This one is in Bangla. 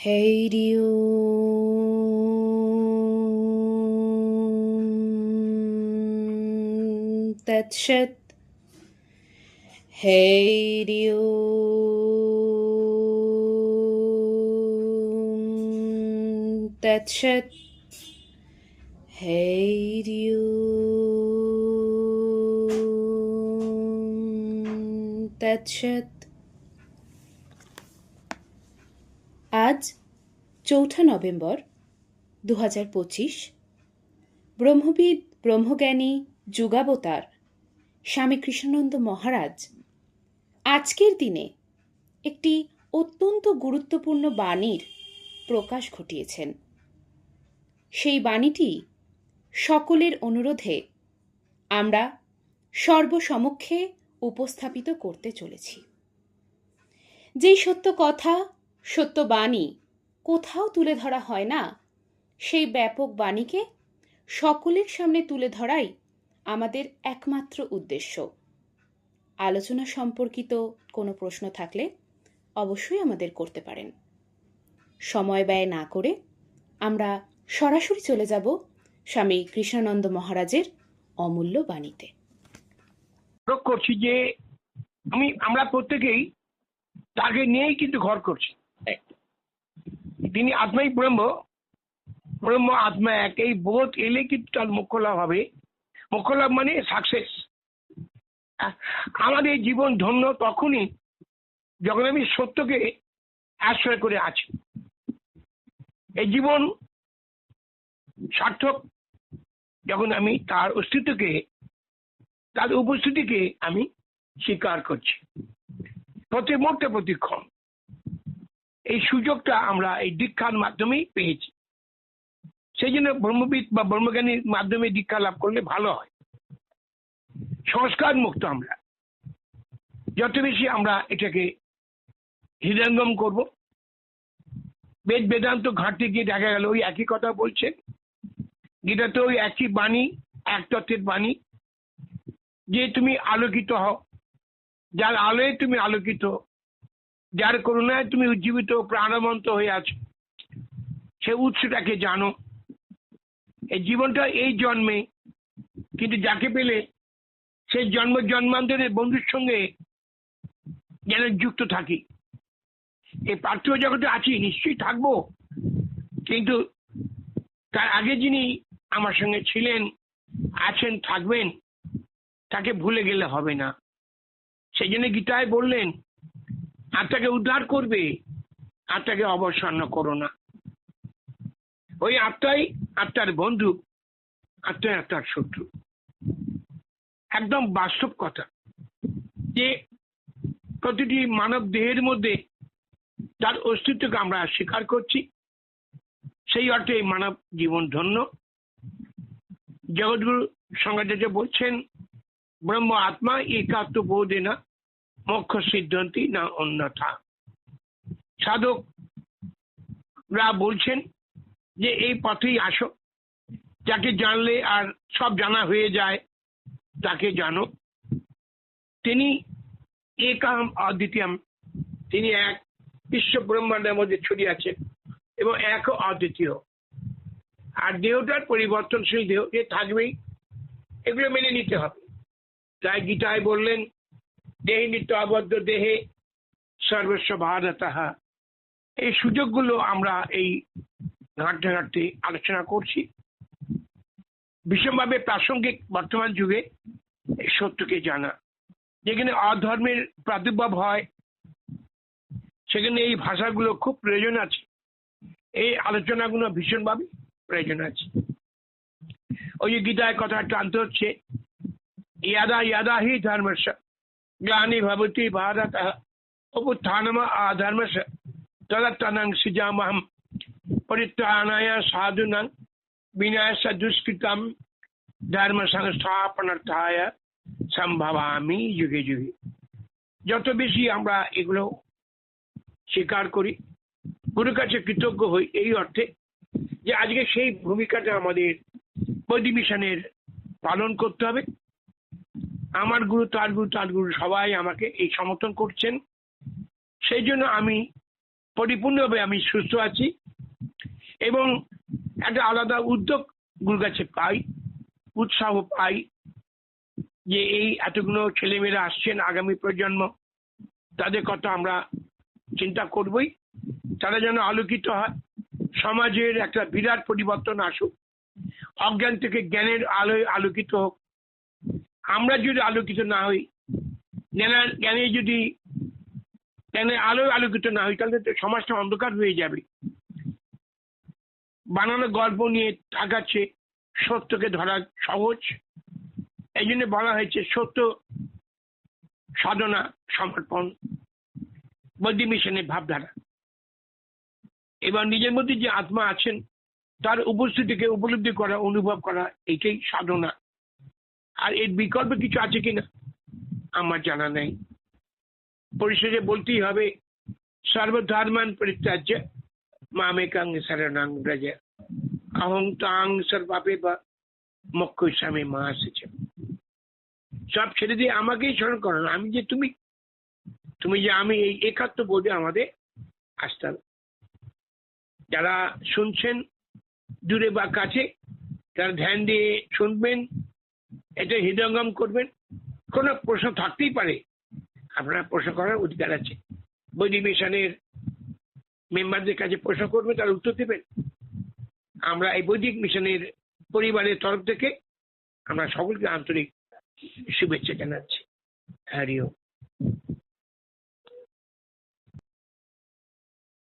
Radio Tatshat Radio Tatshat Radio Tatshat আজ ৪ঠা নভেম্বর ২০২৫ ব্রহ্মবিদ ব্রহ্মজ্ঞানী যুগাবতার স্বামী কৃষ্ণানন্দ মহারাজ আজকের দিনে একটি অত্যন্ত গুরুত্বপূর্ণ বাণীর প্রকাশ ঘটিয়েছেন। সেই বাণীটি সকলের অনুরোধে আমরা সর্বসমক্ষে উপস্থাপিত করতে চলেছি। যেই সত্য কথা, সত্য বাণী কোথাও তুলে ধরা হয় না, সেই ব্যাপক বাণীকে সকলের সামনে তুলে ধরাই আমাদের একমাত্র উদ্দেশ্য। আলোচনা সম্পর্কিত কোনো প্রশ্ন থাকলে অবশ্যই আমাদের করতে পারেন। সময় ব্যয় না করে আমরা সরাসরি চলে যাব স্বামী কৃষ্ণানন্দ মহারাজের অমূল্য বাণীতে। করছি যে আমরা প্রত্যেকেই তাকে নিয়েই কিন্তু ঘর করছি। তিনি আত্মাই ব্রহ্ম, ব্রহ্ম আত্মা এক, এই বোধ এলে কিন্তু তার মোক্ষ লাভ হবে। মোক্ষ লাভ মানে সাকসেস। আমাদের জীবন ধন্য তখনই যখন আমি সত্যকে আশ্রয় করে আছি। এই জীবন সার্থক যখন আমি তার অস্তিত্বকে, তার উপস্থিতিকে আমি স্বীকার করছি প্রতি মুহূর্তে, প্রতিক্ষণ। এই সুযোগটা আমরা এই দীক্ষার মাধ্যমেই পেয়েছি। সেই জন্য ব্রহ্মবিদ বা ব্রহ্মজ্ঞানীর মাধ্যমে দীক্ষা লাভ করলে ভালো হয়। সংস্কার মুক্ত আমরা, যত বেশি আমরা এটাকে হৃদয়ঙ্গম করব। বেদ বেদান্ত ঘাঁটতে গিয়ে দেখা গেল ওই একই কথা বলছে। গীতাতে ওই একই বাণী, এক তত্ত্বের বাণী, যে তুমি আলোকিত হও, যার আলোয় তুমি আলোকিত, যার করুণায় তুমি উজ্জীবিত প্রাণবন্ত হয়ে আছো, সে উৎসটাকে জানো। এই জীবনটা এই জন্মে, কিন্তু যাকে পেলে সেই জন্ম জন্মান্তরের বন্ধুর সঙ্গে যেন যুক্ত থাকি। এই পার্থিব জগতে আছি, নিশ্চয়ই থাকবো, কিন্তু তার আগে যিনি আমার সঙ্গে ছিলেন, আছেন, থাকবেন, তাকে ভুলে গেলে হবে না। সেই জন্য গীতায় বললেন আত্মাকে উদ্ধার করবে, আত্মাকে অবসন্ন করো না। ওই আত্মাই আত্মার বন্ধু, আত্মাই আত্মার শত্রু। একদম বাস্তব কথা যে প্রতিটি মানব দেহের মধ্যে তার অস্তিত্বকে আমরা স্বীকার করছি। সেই অর্থে মানব জীবন ধন্য। জগৎগুরু সংজ্ঞাচার্য বলছেন ব্রহ্ম আত্মা একাত্ম বোধে না মোক্ষ সিদ্ধান্তি না অন্যথা। সাধকরা বলছেন যে এই পথেই আসো, যাকে জানলে আর সব জানা হয়ে যায় তাকে জানো। তিনি একাম অদ্বিতীয়াম, তিনি এক, বিশ্ব ব্রহ্মাণ্ডের মধ্যে ছড়িয়ে আছেন এবং এক অদ্বিতীয়। আর দেহটার পরিবর্তনশীল, দেহ এ থাকবেই, এগুলো মেনে নিতে হবে। তাই গীতায় বললেন দেহে নিত্য আবদ্ধ দেহে সর্বস্ব ভারতঃ। এই সুযোগগুলো আমরা এই ঘাঁটতে ঘাঁটতে আলোচনা করছি। ভীষণভাবে প্রাসঙ্গিক বর্তমান যুগে এই সত্যকে জানা। যেখানে অধর্মের প্রাদুর্ভাব হয় সেখানে এই ভাষাগুলো খুব প্রয়োজন আছে, এই আলোচনাগুলো ভীষণভাবে প্রয়োজন আছে। ওই যে গীতায় কথা টানতে হচ্ছে ইয়াদা ইয়াদা হি ধর্মস্য গ্লানি ভবতি ভারতঃ অভ্যুত্থানম অধর্মস্য তদাত্মানং সৃজামহং পরিত্রাণায় সাধুনাং বিনাশায় দুষ্কৃতম ধর্ম সংস্থাপনার্থায় সম্ভবামি যুগে যুগে। যত বেশি আমরা এগুলো স্বীকার করি, গুরুর কাছে কৃতজ্ঞ হই, এই অর্থে যে আজকে সেই ভূমিকাটা আমাদের অধিবেশনের পালন করতে হবে। আমার গুরু, তার গুরু, তার গুরু সবাই আমাকে এই সমর্থন করছেন। সেই জন্য আমি পরিপূর্ণভাবে আমি সুস্থ আছি এবং একটা আলাদা উদ্যোগ গুরুর কাছে পাই, উৎসাহ পাই যে এই এতগুলো ছেলেমেয়েরা আসছেন আগামী প্রজন্ম, তাদের কথা আমরা চিন্তা করবই, তারা যেন আলোকিত হয়, সমাজের একটা বিরাট পরিবর্তন আসুক, অজ্ঞান থেকে জ্ঞানের আলোয় আলোকিত হোক। আমরা যদি আলোকিত না হই, জ্ঞানের আলোয় আলোকিত না হই, তাহলে তো সমাজটা অন্ধকার হয়ে যাবে। বানানো গল্প নিয়ে তাকাচ্ছে, সত্যকে ধরা সহজ, এই জন্য বলা হয়েছে সত্য সাধনা সমর্পণ, বৈদিক মিশনের ভাবধারা। এবার নিজের মধ্যে যে আত্মা আছেন তার উপস্থিতিকে উপলব্ধি করা, অনুভব করা, এটাই সাধনা। আর এর বিকল্প কিছু আছে কিনা আমার জানা নেই। পরিশেষে বলতেই হবে, সর্বধর্মান পরিত্যাজ্য মামেকাং শরণং ব্রজ, অহং তাং সর্বাপে মোক্ষয়িষ্যামি মা এসেছে। সব ছেড়ে দিয়ে আমাকেই স্মরণ করো, আমি যে তুমি, তুমি যে আমি, এই একাত্ম বোধে আমাদের আসতে হবে। যারা শুনছেন দূরে বা কাছে, তারা ধ্যান দিয়ে শুনবেন, এটা হৃদয়ঙ্গম করবেন। কোনো প্রশ্ন থাকতেই পারে, আপনারা প্রশ্ন করার অধিকার আছে। বৈদিক মিশনের মেম্বারদের কাছে প্রশ্ন করবে, তার উত্তর দেবেন। আমরা এই বৈদিক মিশনের পরিবারের তরফ থেকে আমরা সকলকে আন্তরিক শুভেচ্ছা জানাচ্ছি। হরি ওম।